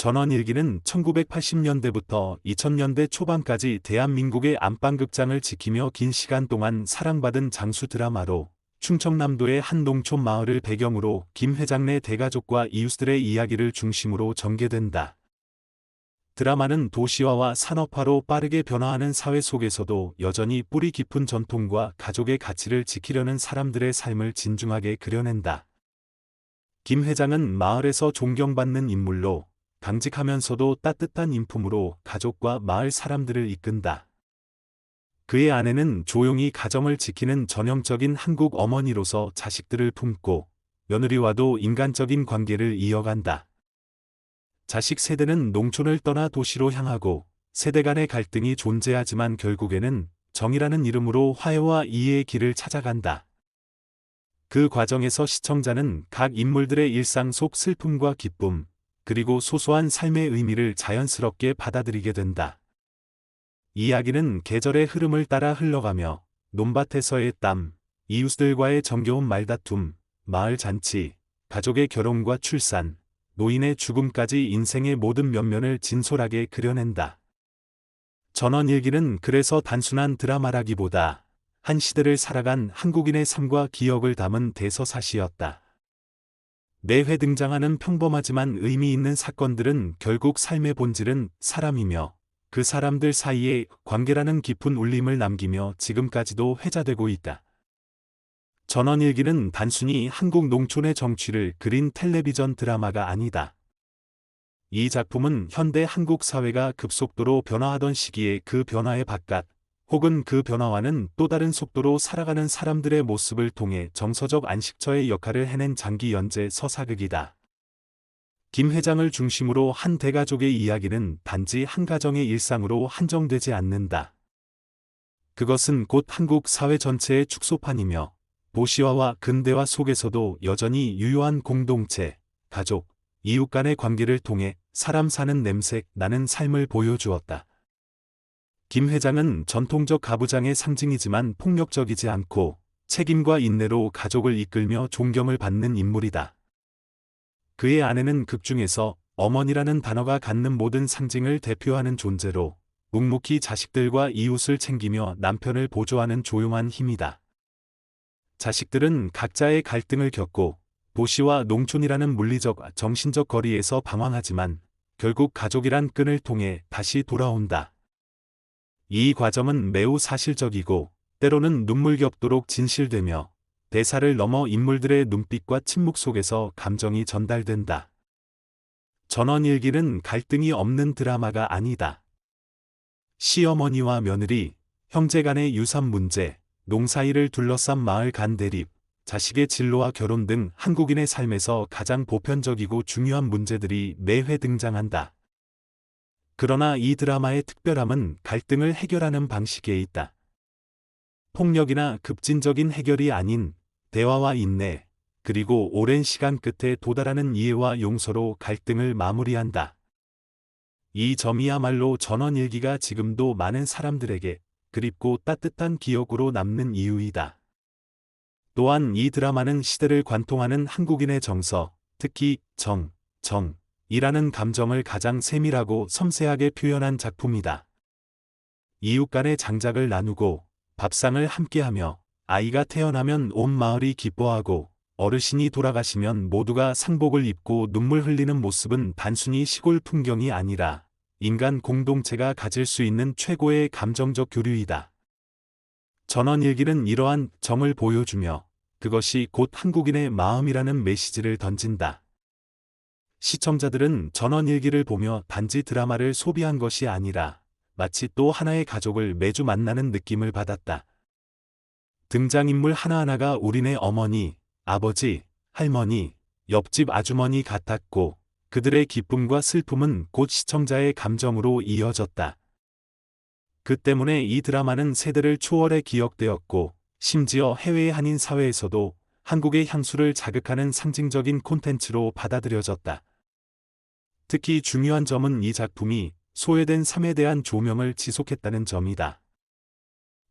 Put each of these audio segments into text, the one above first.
전원일기는 1980년대부터 2000년대 초반까지 대한민국의 안방극장을 지키며 긴 시간 동안 사랑받은 장수 드라마로 충청남도의 한 농촌 마을을 배경으로 김 회장네 대가족과 이웃들의 이야기를 중심으로 전개된다. 드라마는 도시화와 산업화로 빠르게 변화하는 사회 속에서도 여전히 뿌리 깊은 전통과 가족의 가치를 지키려는 사람들의 삶을 진중하게 그려낸다. 김 회장은 마을에서 존경받는 인물로 강직하면서도 따뜻한 인품으로 가족과 마을 사람들을 이끈다. 그의 아내는 조용히 가정을 지키는 전형적인 한국 어머니로서 자식들을 품고 며느리와도 인간적인 관계를 이어간다. 자식 세대는 농촌을 떠나 도시로 향하고 세대 간의 갈등이 존재하지만 결국에는 정이라는 이름으로 화해와 이해의 길을 찾아간다. 그 과정에서 시청자는 각 인물들의 일상 속 슬픔과 기쁨, 그리고 소소한 삶의 의미를 자연스럽게 받아들이게 된다. 이야기는 계절의 흐름을 따라 흘러가며 논밭에서의 땀, 이웃들과의 정겨운 말다툼, 마을 잔치, 가족의 결혼과 출산, 노인의 죽음까지 인생의 모든 면면을 진솔하게 그려낸다. 전원일기는 그래서 단순한 드라마라기보다 한 시대를 살아간 한국인의 삶과 기억을 담은 대서사시였다. 매회 등장하는 평범하지만 의미 있는 사건들은 결국 삶의 본질은 사람이며 그 사람들 사이의 관계라는 깊은 울림을 남기며 지금까지도 회자되고 있다. 전원일기는 단순히 한국 농촌의 정취를 그린 텔레비전 드라마가 아니다. 이 작품은 현대 한국 사회가 급속도로 변화하던 시기에 그 변화의 바깥, 혹은 그 변화와는 또 다른 속도로 살아가는 사람들의 모습을 통해 정서적 안식처의 역할을 해낸 장기 연재 서사극이다. 김 회장을 중심으로 한 대가족의 이야기는 단지 한 가정의 일상으로 한정되지 않는다. 그것은 곧 한국 사회 전체의 축소판이며 도시화와 근대화 속에서도 여전히 유효한 공동체, 가족, 이웃 간의 관계를 통해 사람 사는 냄새 나는 삶을 보여주었다. 김 회장은 전통적 가부장의 상징이지만 폭력적이지 않고 책임과 인내로 가족을 이끌며 존경을 받는 인물이다. 그의 아내는 극중에서 어머니라는 단어가 갖는 모든 상징을 대표하는 존재로 묵묵히 자식들과 이웃을 챙기며 남편을 보조하는 조용한 힘이다. 자식들은 각자의 갈등을 겪고 도시와 농촌이라는 물리적, 정신적 거리에서 방황하지만 결국 가족이란 끈을 통해 다시 돌아온다. 이 과정은 매우 사실적이고 때로는 눈물겹도록 진실되며 대사를 넘어 인물들의 눈빛과 침묵 속에서 감정이 전달된다. 전원일기는 갈등이 없는 드라마가 아니다. 시어머니와 며느리, 형제 간의 유산 문제, 농사일을 둘러싼 마을 간 대립, 자식의 진로와 결혼 등 한국인의 삶에서 가장 보편적이고 중요한 문제들이 매회 등장한다. 그러나 이 드라마의 특별함은 갈등을 해결하는 방식에 있다. 폭력이나 급진적인 해결이 아닌 대화와 인내, 그리고 오랜 시간 끝에 도달하는 이해와 용서로 갈등을 마무리한다. 이 점이야말로 전원일기가 지금도 많은 사람들에게 그립고 따뜻한 기억으로 남는 이유이다. 또한 이 드라마는 시대를 관통하는 한국인의 정서, 특히 정이라는 감정을 가장 세밀하고 섬세하게 표현한 작품이다. 이웃 간의 장작을 나누고 밥상을 함께하며 아이가 태어나면 온 마을이 기뻐하고 어르신이 돌아가시면 모두가 상복을 입고 눈물 흘리는 모습은 단순히 시골 풍경이 아니라 인간 공동체가 가질 수 있는 최고의 감정적 교류이다. 전원일기는 이러한 정을 보여주며 그것이 곧 한국인의 마음이라는 메시지를 던진다. 시청자들은 전원일기를 보며 단지 드라마를 소비한 것이 아니라 마치 또 하나의 가족을 매주 만나는 느낌을 받았다. 등장인물 하나하나가 우리네 어머니, 아버지, 할머니, 옆집 아주머니 같았고 그들의 기쁨과 슬픔은 곧 시청자의 감정으로 이어졌다. 그 때문에 이 드라마는 세대를 초월해 기억되었고 심지어 해외의 한인 사회에서도 한국의 향수를 자극하는 상징적인 콘텐츠로 받아들여졌다. 특히 중요한 점은 이 작품이 소외된 삶에 대한 조명을 지속했다는 점이다.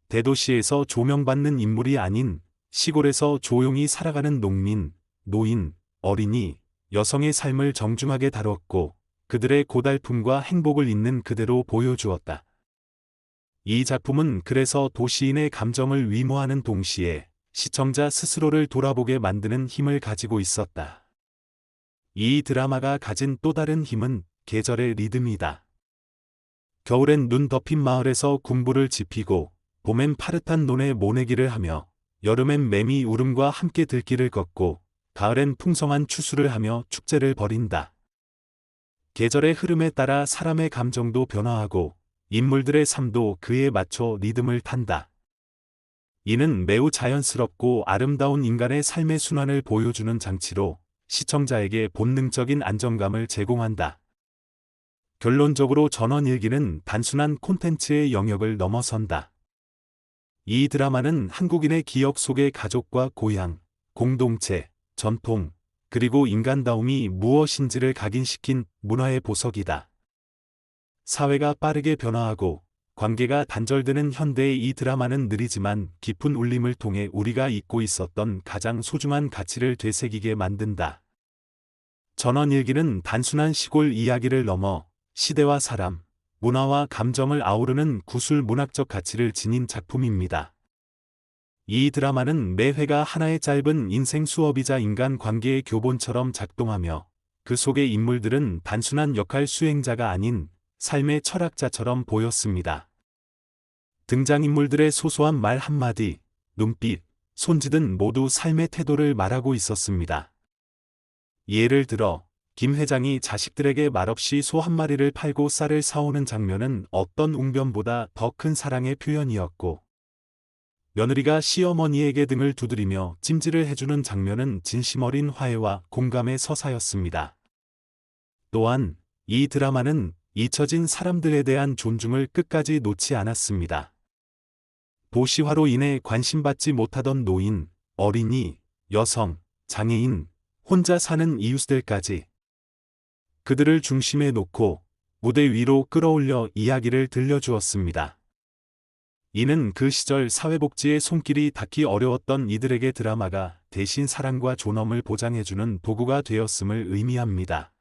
대도시에서 조명받는 인물이 아닌 시골에서 조용히 살아가는 농민, 노인, 어린이, 여성의 삶을 정중하게 다뤘고 그들의 고달픔과 행복을 있는 그대로 보여주었다. 이 작품은 그래서 도시인의 감정을 위모하는 동시에 시청자 스스로를 돌아보게 만드는 힘을 가지고 있었다. 이 드라마가 가진 또 다른 힘은 계절의 리듬이다. 겨울엔 눈 덮인 마을에서 군부를 지피고, 봄엔 파릇한 논에 모내기를 하며, 여름엔 매미 울음과 함께 들길을 걷고, 가을엔 풍성한 추수를 하며 축제를 벌인다. 계절의 흐름에 따라 사람의 감정도 변화하고, 인물들의 삶도 그에 맞춰 리듬을 탄다. 이는 매우 자연스럽고 아름다운 인간의 삶의 순환을 보여주는 장치로 시청자에게 본능적인 안정감을 제공한다. 결론적으로 전원일기는 단순한 콘텐츠의 영역을 넘어선다. 이 드라마는 한국인의 기억 속의 가족과 고향, 공동체, 전통, 그리고 인간다움이 무엇인지를 각인시킨 문화의 보석이다. 사회가 빠르게 변화하고 관계가 단절되는 현대의 이 드라마는 느리지만 깊은 울림을 통해 우리가 잊고 있었던 가장 소중한 가치를 되새기게 만든다. 전원일기는 단순한 시골 이야기를 넘어 시대와 사람, 문화와 감정을 아우르는 구술 문학적 가치를 지닌 작품입니다. 이 드라마는 매 회가 하나의 짧은 인생 수업이자 인간 관계의 교본처럼 작동하며, 그 속의 인물들은 단순한 역할 수행자가 아닌 삶의 철학자처럼 보였습니다. 등장인물들의 소소한 말 한마디, 눈빛, 손짓은 모두 삶의 태도를 말하고 있었습니다. 예를 들어, 김 회장이 자식들에게 말없이 소 한 마리를 팔고 쌀을 사오는 장면은 어떤 웅변보다 더 큰 사랑의 표현이었고, 며느리가 시어머니에게 등을 두드리며 찜질을 해주는 장면은 진심 어린 화해와 공감의 서사였습니다. 또한 이 드라마는 잊혀진 사람들에 대한 존중을 끝까지 놓지 않았습니다. 도시화로 인해 관심받지 못하던 노인, 어린이, 여성, 장애인, 혼자 사는 이웃들까지 그들을 중심에 놓고 무대 위로 끌어올려 이야기를 들려주었습니다. 이는 그 시절 사회복지의 손길이 닿기 어려웠던 이들에게 드라마가 대신 사랑과 존엄을 보장해주는 도구가 되었음을 의미합니다.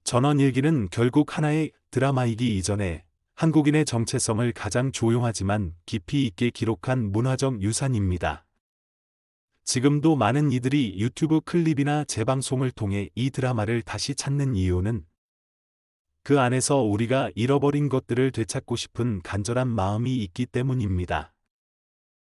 전원일기는 결국 하나의 드라마이기 이전에 한국인의 정체성을 가장 조용하지만 깊이 있게 기록한 문화적 유산입니다. 지금도 많은 이들이 유튜브 클립이나 재방송을 통해 이 드라마를 다시 찾는 이유는 그 안에서 우리가 잃어버린 것들을 되찾고 싶은 간절한 마음이 있기 때문입니다.